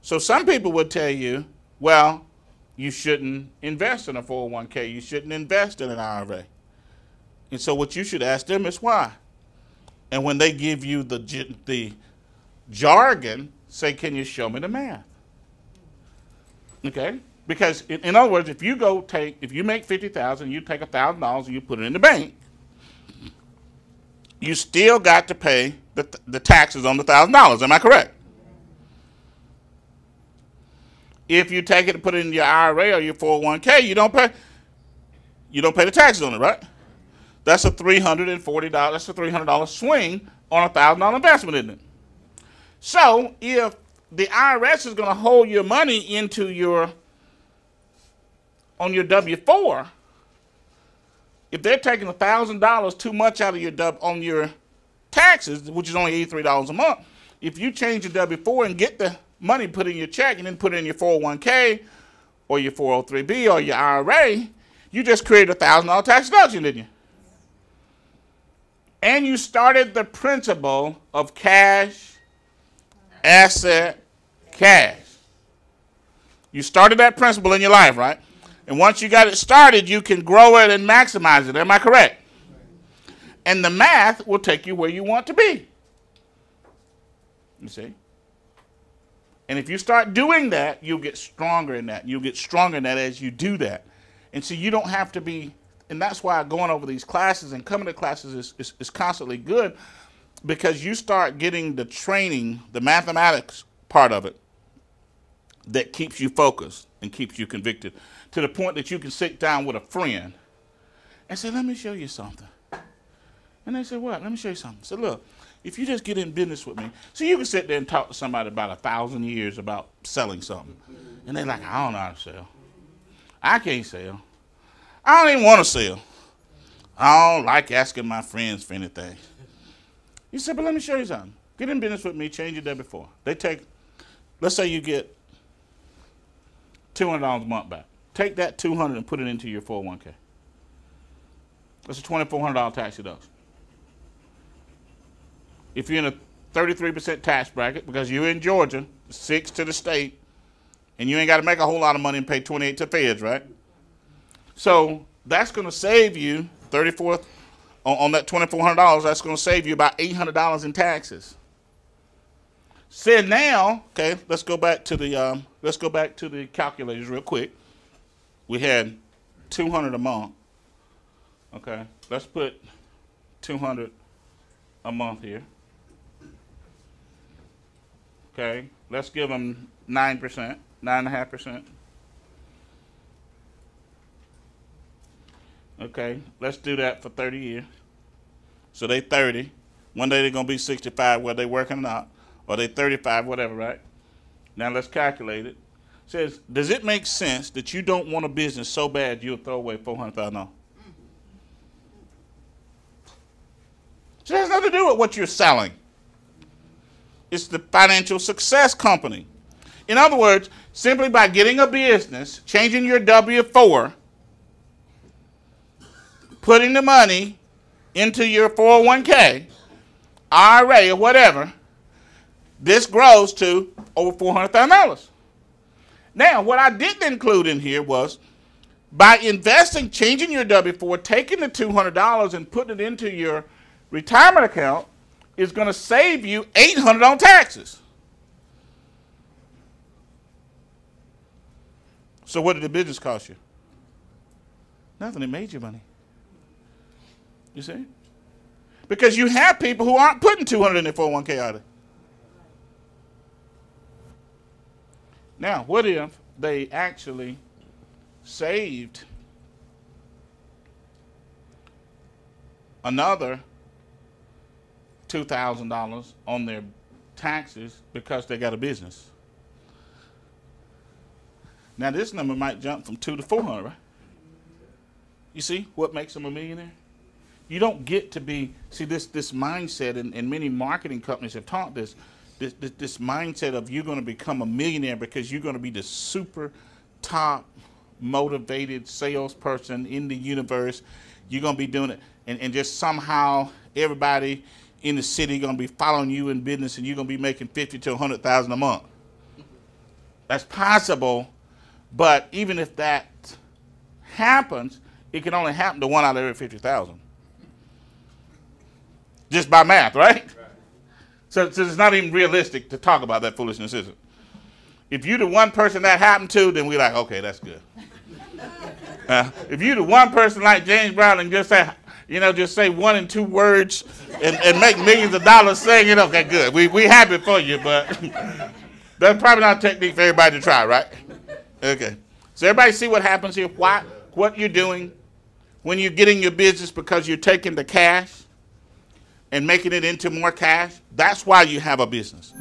So some people would tell you, well, you shouldn't invest in a 401k. You shouldn't invest in an IRA. And so what you should ask them is why. And when they give you the jargon, say, can you show me the math? Okay? Because in other words, if you make $50,000, you take $1,000 and you put it in the bank, you still got to pay the taxes on the $1,000. Am I correct? If you take it and put it in your IRA or your 401k, you don't pay the taxes on it, right? That's a $340. That's a $300 swing on a $1,000 investment, isn't it? So if the IRS is going to hold your money on your W-4, if they're taking $1,000 too much out of on your taxes, which is only $83 a month, if you change your W-4 and get the money put in your check and then put it in your 401k or your 403b or your IRA, you just created a $1,000 tax deduction, didn't you? And you started the principle of cash, asset, cash. You started that principle in your life, right? And once you got it started, you can grow it and maximize it. Am I correct? And the math will take you where you want to be. You see? And if you start doing that, you'll get stronger in that. You'll get stronger in that as you do that. And so you don't have to be, and that's why going over these classes and coming to classes is constantly good, because you start getting the training, the mathematics part of it, that keeps you focused and keeps you convicted to the point that you can sit down with a friend and say, let me show you something. And they say, what? Let me show you something. I said, look, if you just get in business with me, so you can sit there and talk to somebody about 1,000 years about selling something. And they're like, I don't know how to sell. I can't sell. I don't even want to sell. I don't like asking my friends for anything. You said, but let me show you something. Get in business with me, change your W-4. They take, let's say you get $200 a month back. Take that $200 and put it into your 401k. That's a $2,400 tax deduction. If you're in a 33% tax bracket, because you're in Georgia, 6 to the state, and you ain't got to make a whole lot of money and pay 28 to feds, right? So that's going to save you 34 on that $2,400. That's going to save you about $800 in taxes. So now, okay, let's go back to the calculators real quick. We had $200 a month. Okay, let's put $200 a month here. Okay, let's give them 9%, 9.5%. Okay, let's do that for 30 years. So they 30. One day they're going to be 65, whether they're working or not. Or they 35, whatever, right? Now let's calculate it. It says, does it make sense that you don't want a business so bad you'll throw away $400,000? So it has nothing to do with what you're selling. It's the financial success company. In other words, simply by getting a business, changing your W-4, putting the money into your 401k, IRA, or whatever, this grows to over $400,000. Now, what I didn't include in here was by investing, changing your W-4, taking the $200 and putting it into your retirement account is going to save you $800 on taxes. So what did the business cost you? Nothing. It made you money. You see? Because you have people who aren't putting $200 in their 401k, are they? Now, what if they actually saved another $2,000 on their taxes because they got a business? Now, this number might jump from 2 to 400, right? You see what makes them a millionaire? You don't get to be, see, this mindset, and many marketing companies have taught this mindset of you're going to become a millionaire because you're going to be the super top motivated salesperson in the universe. You're going to be doing it, and just somehow everybody in the city going to be following you in business, and you're going to be making $50,000 to $100,000 a month. That's possible, but even if that happens, it can only happen to 1 out of every 50,000. Just by math, right? So it's not even realistic to talk about that foolishness, is it? If you're the one person that happened to, then we're like, okay, that's good. If you're the one person like James Brown and just say, just say 1 and 2 words and make millions of dollars saying it, okay, good. We happy for you, but that's probably not a technique for everybody to try, right? Okay. So everybody see what happens here? What you're doing when you're getting your business because you're taking the cash and making it into more cash? That's why you have a business.